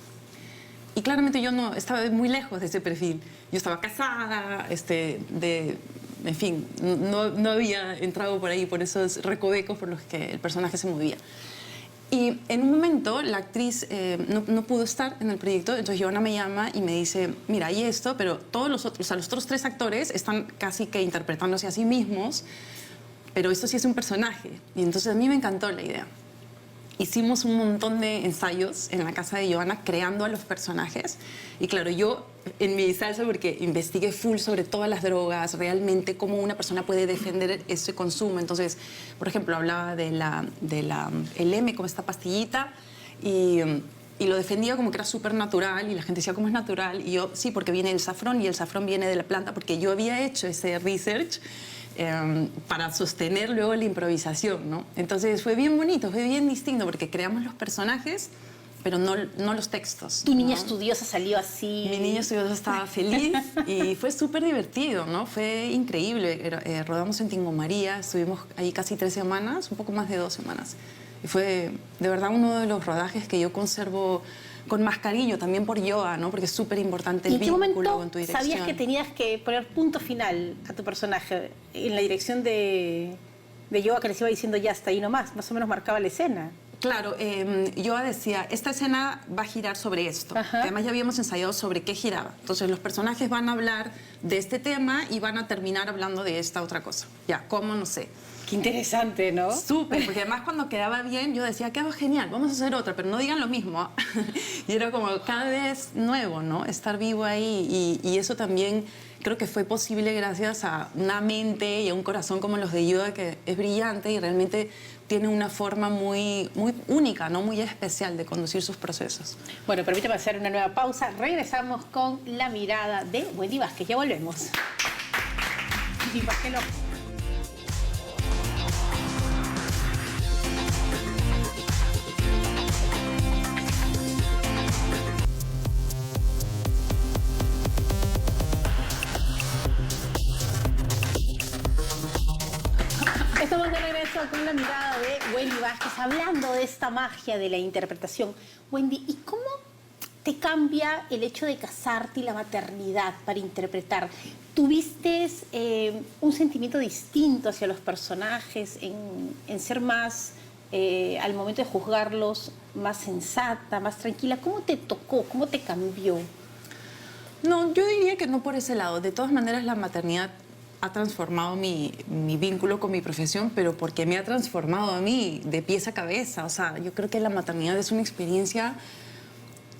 Y claramente yo no estaba muy lejos de ese perfil. Yo estaba casada, en fin, no había entrado por ahí, por esos recovecos por los que el personaje se movía. Y en un momento la actriz no pudo estar en el proyecto, entonces Joana me llama y me dice, mira, hay esto, pero todos los otros, o sea, los otros 3 actores están casi que interpretándose a sí mismos, pero esto sí es un personaje. Y entonces a mí me encantó la idea. Hicimos un montón de ensayos en la casa de Joana creando a los personajes. Y claro, yo en mi salsa, porque investigué full sobre todas las drogas, realmente cómo una persona puede defender ese consumo. Entonces, por ejemplo, hablaba de el M, como esta pastillita, y lo defendía como que era súper natural, y la gente decía, ¿cómo es natural? Y yo, sí, porque viene del safrón, y el safrón viene de la planta, porque yo había hecho ese research para sostener luego la improvisación, ¿no? Entonces fue bien bonito, fue bien distinto, porque creamos los personajes, pero no los textos. Tu niña ¿no? estudiosa salió así. Mi niña estudiosa estaba feliz y fue súper divertido, ¿no? Fue increíble. Rodamos en Tingo María, estuvimos ahí casi 3 semanas, un poco más de 2 semanas. Y fue de verdad uno de los rodajes que yo conservo con más cariño, también por Yoa, ¿no? Porque es súper importante el vínculo con tu dirección. ¿Sabías que tenías que poner punto final a tu personaje en la dirección de Yoa, que les iba diciendo ya hasta ahí nomás? Más o menos marcaba la escena. Claro, Yoa decía, esta escena va a girar sobre esto. Además ya habíamos ensayado sobre qué giraba. Entonces los personajes van a hablar de este tema y van a terminar hablando de esta otra cosa. Ya, ¿cómo? No sé. Qué interesante, ¿no? Súper, porque además cuando quedaba bien yo decía, quedó genial, vamos a hacer otra, pero no digan lo mismo. Y era como cada vez nuevo, ¿no? Estar vivo ahí y eso también creo que fue posible gracias a una mente y a un corazón como los de Yoa, que es brillante y realmente tiene una forma muy única, ¿no? Muy especial de conducir sus procesos. Bueno, permítame hacer una nueva pausa. Regresamos con la mirada de Wendy Vázquez. Ya volvemos. Y bájelo. Estamos de regreso con la mirada de Wendy Vázquez, hablando de esta magia de la interpretación. Wendy, ¿y cómo te cambia el hecho de casarte y la maternidad para interpretar? ¿Tuviste un sentimiento distinto hacia los personajes, en ser más, al momento de juzgarlos, más sensata, más tranquila? ¿Cómo te tocó? ¿Cómo te cambió? No, yo diría que no por ese lado. De todas maneras, la maternidad ha transformado mi vínculo con mi profesión, pero porque me ha transformado a mí de pies a cabeza. O sea, yo creo que la maternidad es una experiencia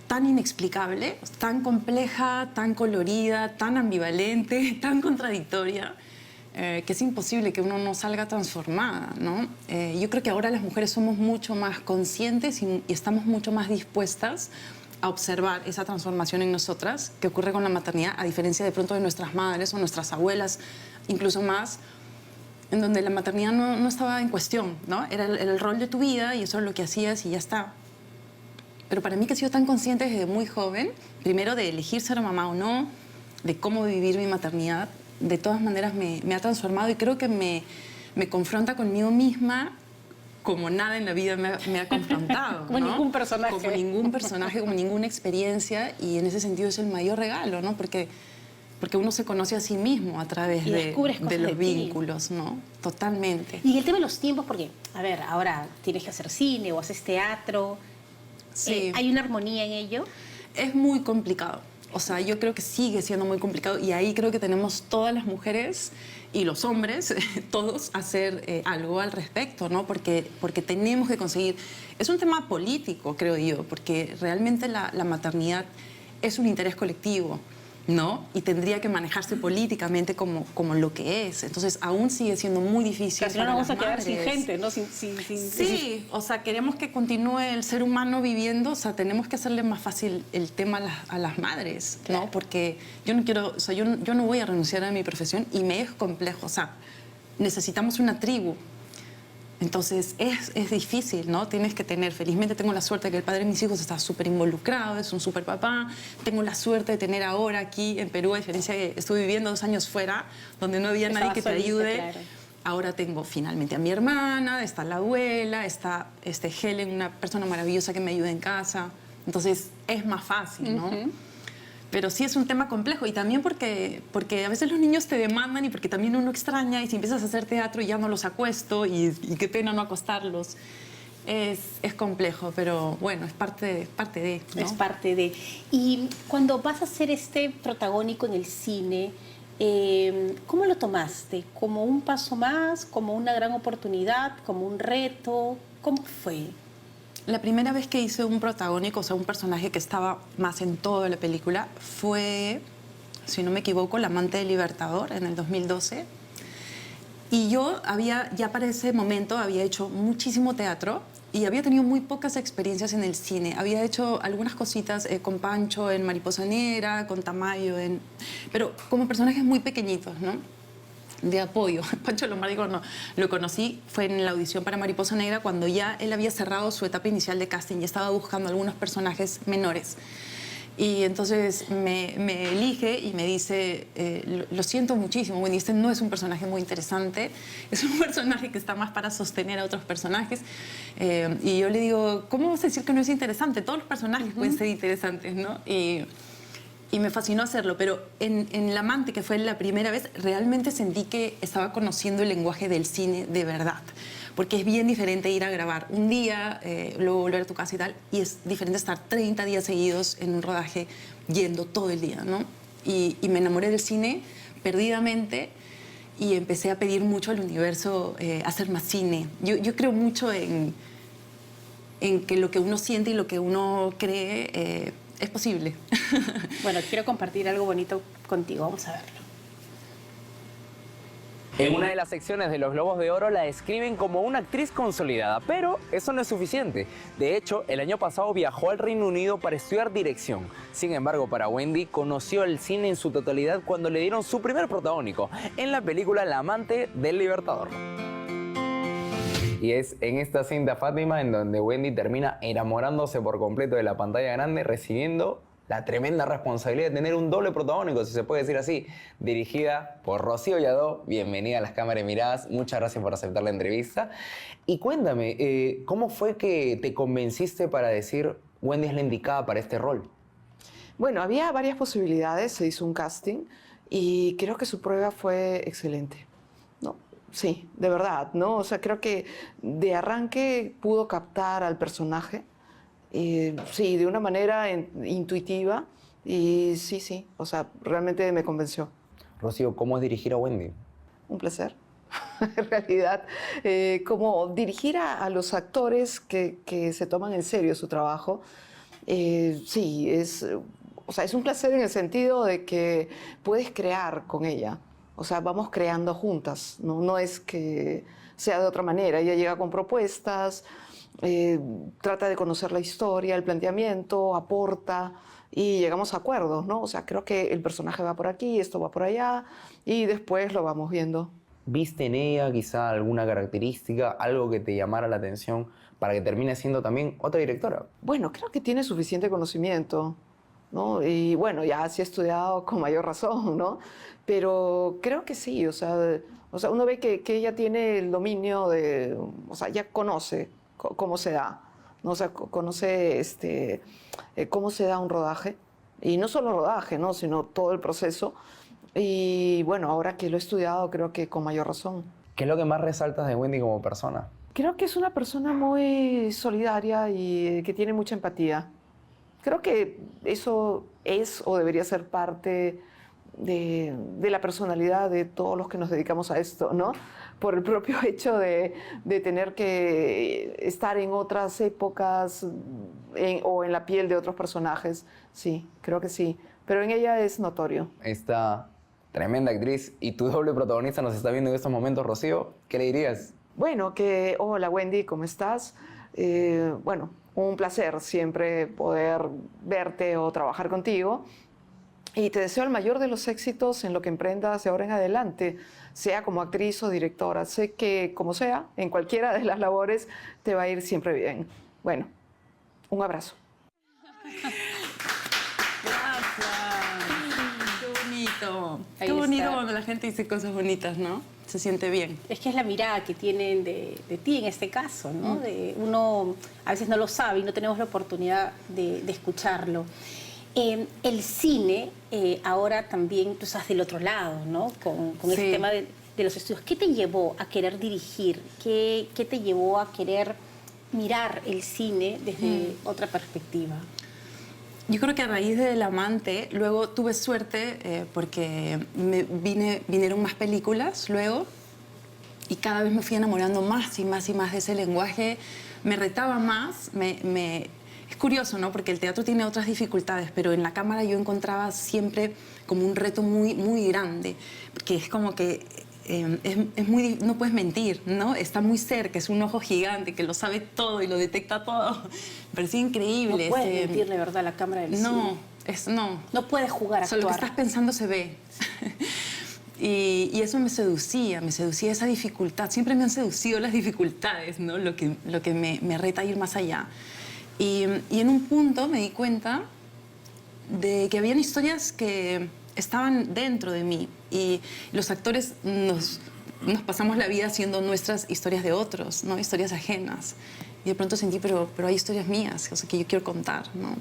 tan inexplicable, tan compleja, tan colorida, tan ambivalente, tan contradictoria, que es imposible que uno no salga transformada, ¿no? Yo creo que ahora las mujeres somos mucho más conscientes y estamos mucho más dispuestas a observar esa transformación en nosotras que ocurre con la maternidad, a diferencia de pronto de nuestras madres o nuestras abuelas, incluso más, en donde la maternidad no estaba en cuestión, ¿no? Era el rol de tu vida y eso es lo que hacías y ya está. Pero para mí, que he sido tan consciente desde muy joven, primero de elegir ser mamá o no, de cómo vivir mi maternidad, de todas maneras me ha transformado y creo que me confronta conmigo misma como nada en la vida me ha confrontado. Como ¿no? ningún personaje. Como ningún personaje, como ninguna experiencia, y en ese sentido es el mayor regalo, ¿no? Porque uno se conoce a sí mismo a través de los vínculos, ¿no? Totalmente. Y el tema de los tiempos, porque, a ver, ahora tienes que hacer cine o haces teatro. Sí. ¿Hay una armonía en ello? Es muy complicado. O sea, yo creo que sigue siendo muy complicado y ahí creo que tenemos todas las mujeres y los hombres, todos, hacer algo al respecto, ¿no? Porque tenemos que conseguir... Es un tema político, creo yo, porque realmente la maternidad es un interés colectivo. ¿no? Y tendría que manejarse políticamente como lo que es. Entonces, aún sigue siendo muy difícil. Casi no para nos vamos a las quedar sin madres. gente, ¿no? Sí, o sea, queremos que continúe el ser humano viviendo, o sea, tenemos que hacerle más fácil el tema a las madres, Claro. ¿no? Porque yo no quiero, o sea, yo no voy a renunciar a mi profesión y me es complejo, o sea, necesitamos una tribu. Entonces es difícil, ¿no? Tienes que tener, felizmente tengo la suerte de que el padre de mis hijos está súper involucrado, es un súper papá. Tengo la suerte de tener ahora aquí en Perú, a diferencia de que estuve viviendo 2 años fuera, donde no había nadie Estabas que te solita, ayude. claro. Ahora tengo finalmente a mi hermana, está la abuela, está Helen, una persona maravillosa que me ayuda en casa. Entonces es más fácil, ¿no? Pero sí es un tema complejo y también porque a veces los niños te demandan y porque también uno extraña y si empiezas a hacer teatro ya no los acuesto y qué pena no acostarlos. Es complejo, pero bueno, es parte de, ¿no? Es parte de... Y cuando vas a hacer este protagónico en el cine, ¿cómo lo tomaste? ¿Como un paso más? ¿Como una gran oportunidad? ¿Como un reto? ¿Cómo fue? La primera vez que hice un protagónico, o sea, un personaje que estaba más en toda la película, fue, si no me equivoco, La amante del Libertador, en el 2012. Y yo ya para ese momento había hecho muchísimo teatro y había tenido muy pocas experiencias en el cine. Había hecho algunas cositas con Pancho en Mariposa Negra, con Tamayo, pero como personajes muy pequeñitos, ¿no? De apoyo. Pancho Lombardi, cuando lo conocí, fue en la audición para Mariposa Negra, cuando ya él había cerrado su etapa inicial de casting y estaba buscando algunos personajes menores. Y entonces me elige y me dice, lo siento muchísimo, Wendy, este no es un personaje muy interesante, es un personaje que está más para sostener a otros personajes. Y yo le digo, ¿cómo vas a decir que no es interesante? Todos los personajes pueden ser interesantes, ¿no? Y me fascinó hacerlo, pero en La amante, que fue la primera vez, realmente sentí que estaba conociendo el lenguaje del cine de verdad. Porque es bien diferente ir a grabar un día, luego volver a tu casa y tal, y es diferente estar 30 días seguidos en un rodaje yendo todo el día, ¿no? Y me enamoré del cine perdidamente y empecé a pedir mucho al universo hacer más cine. Yo creo mucho en que lo que uno siente y lo que uno cree es posible. Bueno, quiero compartir algo bonito contigo. Vamos a verlo. En una de las secciones de los Globos de Oro la describen como una actriz consolidada, pero eso no es suficiente. De hecho, el año pasado viajó al Reino Unido para estudiar dirección. Sin embargo, para Wendy, conoció el cine en su totalidad cuando le dieron su primer protagónico, en la película La amante del Libertador. Y es en esta cinta, Fátima, en donde Wendy termina enamorándose por completo de la pantalla grande, recibiendo la tremenda responsabilidad de tener un doble protagónico, si se puede decir así, dirigida por Rocío Yadó. Bienvenida a Las Cámaras Miradas, muchas gracias por aceptar la entrevista. Y cuéntame, ¿cómo fue que te convenciste para decir Wendy es la indicada para este rol? Bueno, había varias posibilidades, se hizo un casting y creo que su prueba fue excelente. No, sí, de verdad, ¿no? O sea, creo que de arranque pudo captar al personaje. Sí, de una manera intuitiva y sí, o sea, realmente me convenció. Rocío, ¿cómo es dirigir a Wendy? Un placer, en realidad. Como dirigir a los actores que se toman en serio su trabajo, sí, o sea, es un placer en el sentido de que puedes crear con ella. O sea, vamos creando juntas, no es que sea de otra manera. Ella llega con propuestas, trata de conocer la historia, el planteamiento, aporta y llegamos a acuerdos, ¿no? O sea, creo que el personaje va por aquí, esto va por allá y después lo vamos viendo. ¿Viste en ella quizá alguna característica, algo que te llamara la atención para que termine siendo también otra directora? Bueno, creo que tiene suficiente conocimiento, ¿no? Y bueno, ya sí he estudiado con mayor razón, ¿no? Pero creo que sí, o sea uno ve que ella tiene el dominio de, o sea, ya conoce cómo se da, ¿no? O sea, conoce cómo se da un rodaje, y no solo rodaje, ¿no? Sino todo el proceso, y bueno, ahora que lo he estudiado, creo que con mayor razón. ¿Qué es lo que más resaltas de Wendy como persona? Creo que es una persona muy solidaria y que tiene mucha empatía. Creo que eso es o debería ser parte de la personalidad de todos los que nos dedicamos a esto, ¿no? Por el propio hecho de tener que estar en otras épocas o en la piel de otros personajes. Sí, creo que sí. pero en ella es notorio. Esta tremenda actriz y tu doble protagonista nos está viendo en estos momentos, Rocío. ¿Qué le dirías? Bueno, hola Wendy, ¿cómo estás? Bueno, un placer siempre poder verte o trabajar contigo. Y te deseo el mayor de los éxitos en lo que emprendas de ahora en adelante, sea como actriz o directora. Sé que, como sea, en cualquiera de las labores te va a ir siempre bien. Bueno, un abrazo. Qué bonito. Ahí Qué bonito está. cuando la gente dice cosas bonitas, ¿no? Se siente bien. Es que es la mirada que tienen de ti en este caso, ¿no? Uno a veces no lo sabe y no tenemos la oportunidad de escucharlo. El cine, ahora también tú estás del otro lado, ¿no? Con Sí. este tema de los estudios. ¿Qué te llevó a querer dirigir? ¿Qué te llevó a querer mirar el cine desde otra perspectiva? Yo creo que a raíz del Amante, luego tuve suerte porque vinieron más películas luego y cada vez me fui enamorando más y más y más de ese lenguaje. Me retaba más, es curioso, ¿no? Porque el teatro tiene otras dificultades, pero en la cámara yo encontraba siempre como un reto muy, muy grande, porque es como que no puedes mentir, ¿no? Está muy cerca, es un ojo gigante que lo sabe todo y lo detecta todo. Me parecía increíble. No puedes mentirle, ¿verdad? La cámara del cine. No. No puedes jugar a Solo lo que actuar. estás pensando se ve. Y eso me seducía esa dificultad. Siempre me han seducido las dificultades, ¿no? Lo que me reta a ir más allá. Y en un punto me di cuenta de que habían historias que estaban dentro de mí y los actores nos pasamos la vida haciendo nuestras historias de otros, ¿no? Historias ajenas. Y de pronto sentí, pero hay historias mías, o sea, que yo quiero contar, ¿no?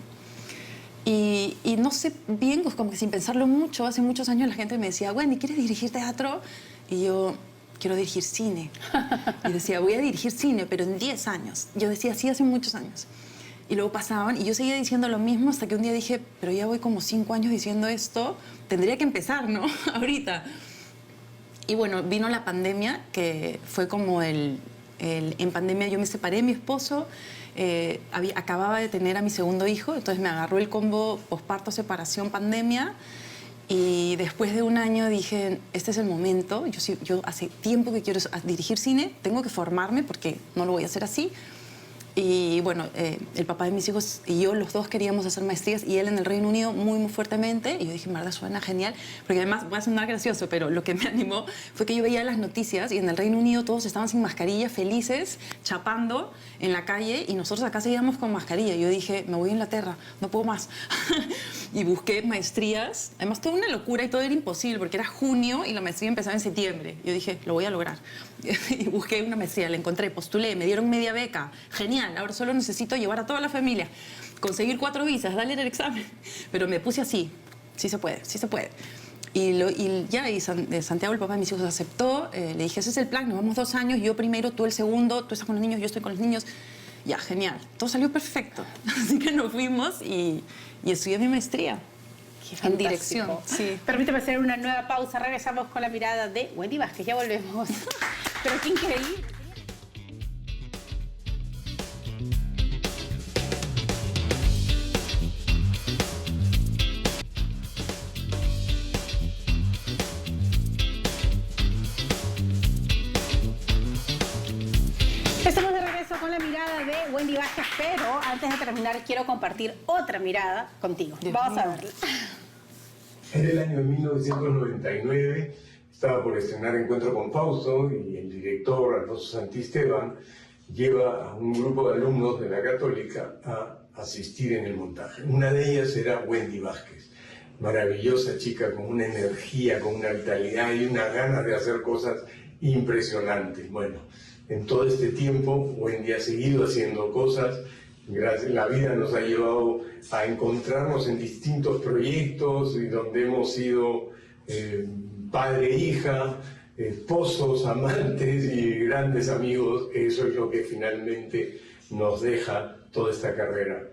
Y no sé bien, pues como que sin pensarlo mucho, hace muchos años la gente me decía, Wendy, ¿quieres dirigir teatro? Y yo, quiero dirigir cine. Y decía, voy a dirigir cine, pero en 10 años. Yo decía, sí, hace muchos años. Y luego pasaban y yo seguía diciendo lo mismo hasta que un día dije, pero ya voy como 5 años diciendo esto, tendría que empezar, ¿no? Ahorita. Y bueno, vino la pandemia, que fue como en pandemia yo me separé de mi esposo, acababa de tener a mi segundo hijo, entonces me agarró el combo posparto, separación, pandemia. Y después de un año dije, este es el momento, yo hace tiempo que quiero dirigir cine, tengo que formarme porque no lo voy a hacer así. Y bueno, el papá de mis hijos y yo, los dos queríamos hacer maestrías y él en el Reino Unido muy, muy fuertemente. Y yo dije, Marta, suena genial, porque además voy a sonar gracioso, pero lo que me animó fue que yo veía las noticias y en el Reino Unido todos estaban sin mascarilla, felices, chapando en la calle y nosotros acá seguíamos con mascarilla. Y yo dije, me voy a Inglaterra, no puedo más. Y busqué maestrías, además toda una locura y todo era imposible porque era junio y la maestría empezaba en septiembre. Yo dije, lo voy a lograr. Y busqué una maestría, la encontré, postulé, me dieron media beca, genial, ahora solo necesito llevar a toda la familia, conseguir 4 visas, darle el examen. Pero me puse así, sí se puede, sí se puede. Y Santiago, el papá de mis hijos, aceptó, le dije, ese es el plan, nos vamos 2 años, yo primero, tú el segundo, tú estás con los niños, yo estoy con los niños. Ya, genial, todo salió perfecto. Así que nos fuimos y estudié mi maestría. En dirección, sí. Permíteme hacer una nueva pausa. Regresamos con la mirada de Wendy Vázquez. Ya volvemos. Pero qué increíble. Estamos de regreso con la mirada de Wendy Vázquez, pero antes de terminar quiero compartir otra mirada contigo. Vamos a verla. En el año 1999 estaba por estrenar Encuentro con Fausto y el director Alfonso Santisteban lleva a un grupo de alumnos de la Católica a asistir en el montaje. Una de ellas era Wendy Vázquez, maravillosa chica con una energía, con una vitalidad y una ganas de hacer cosas impresionantes. Bueno, en todo este tiempo Wendy ha seguido haciendo cosas. La vida nos ha llevado a encontrarnos en distintos proyectos y donde hemos sido padre e hija, esposos, amantes y grandes amigos. Eso es lo que finalmente nos deja toda esta carrera.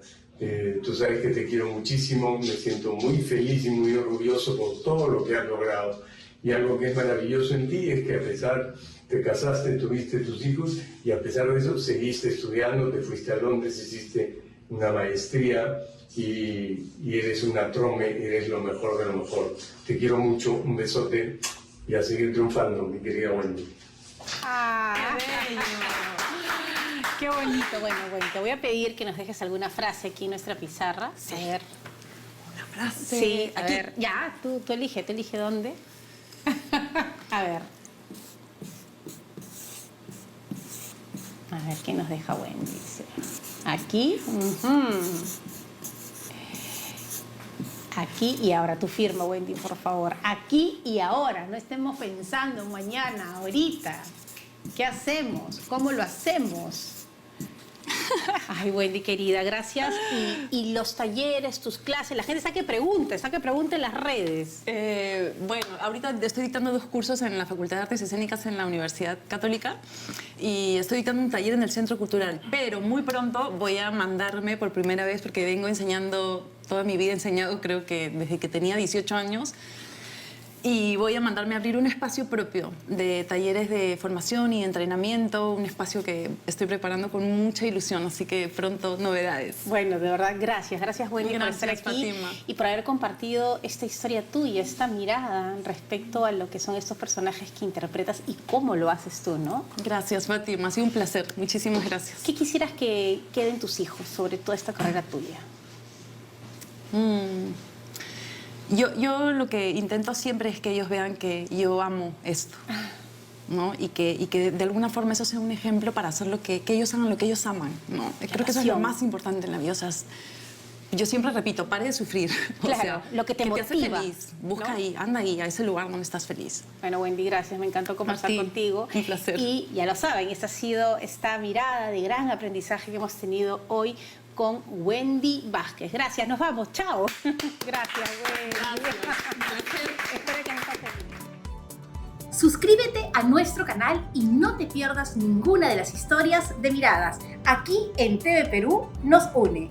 Tú sabes que te quiero muchísimo, me siento muy feliz y muy orgulloso por todo lo que has logrado. Y algo que es maravilloso en ti es que a pesar, te casaste, tuviste tus hijos y a pesar de eso seguiste estudiando, te fuiste a Londres, hiciste una maestría y eres una trome, eres lo mejor de lo mejor. Te quiero mucho, un besote y a seguir triunfando, mi querida Wendy. Ah, qué bonito. Bueno, te voy a pedir que nos dejes alguna frase aquí en nuestra pizarra. Sí. A ver. Una frase. Sí, a Aquí. ver. Ya, tú elige dónde. A ver. A ver, ¿qué nos deja Wendy? Dice, aquí. Aquí y ahora. Tu firma, Wendy, por favor. Aquí y ahora. No estemos pensando mañana, ahorita. ¿Qué hacemos? ¿Cómo lo hacemos? Ay, Wendy, querida, gracias. Y los talleres, tus clases, la gente saque preguntas en las redes. Bueno, ahorita estoy dictando 2 cursos en la Facultad de Artes Escénicas en la Universidad Católica y estoy dictando un taller en el Centro Cultural, pero muy pronto voy a mandarme por primera vez, porque vengo enseñando, toda mi vida he enseñado, creo que desde que tenía 18 años, y voy a mandarme a abrir un espacio propio de talleres de formación y entrenamiento, un espacio que estoy preparando con mucha ilusión, así que pronto novedades. Bueno, de verdad, gracias Wendy por Gracias, estar aquí Fátima. y por haber compartido esta historia tuya, esta mirada respecto a lo que son estos personajes que interpretas y cómo lo haces tú, ¿no? Gracias, Fátima, ha sido un placer, muchísimas gracias. ¿Qué quisieras que queden tus hijos sobre toda esta carrera tuya? Yo lo que intento siempre es que ellos vean que yo amo esto, ¿no? Y que de alguna forma eso sea un ejemplo para hacer que ellos hagan lo que ellos aman, ¿no? Creo que eso es lo más importante en la vida. O sea, yo siempre repito, pare de sufrir. Claro, o sea, lo que te motiva, hace feliz. Busca ¿no? ahí, anda ahí, a ese lugar donde estás feliz. Bueno, Wendy, gracias. Me encantó conversar A ti, contigo. un placer. Y ya lo saben, esta ha sido esta mirada de gran aprendizaje que hemos tenido hoy con Wendy Vázquez. Gracias, nos vamos. Chao. Gracias, Wendy. Espero que nos pasen bien. Suscríbete a nuestro canal y no te pierdas ninguna de las historias de Miradas. Aquí en TV Perú nos une.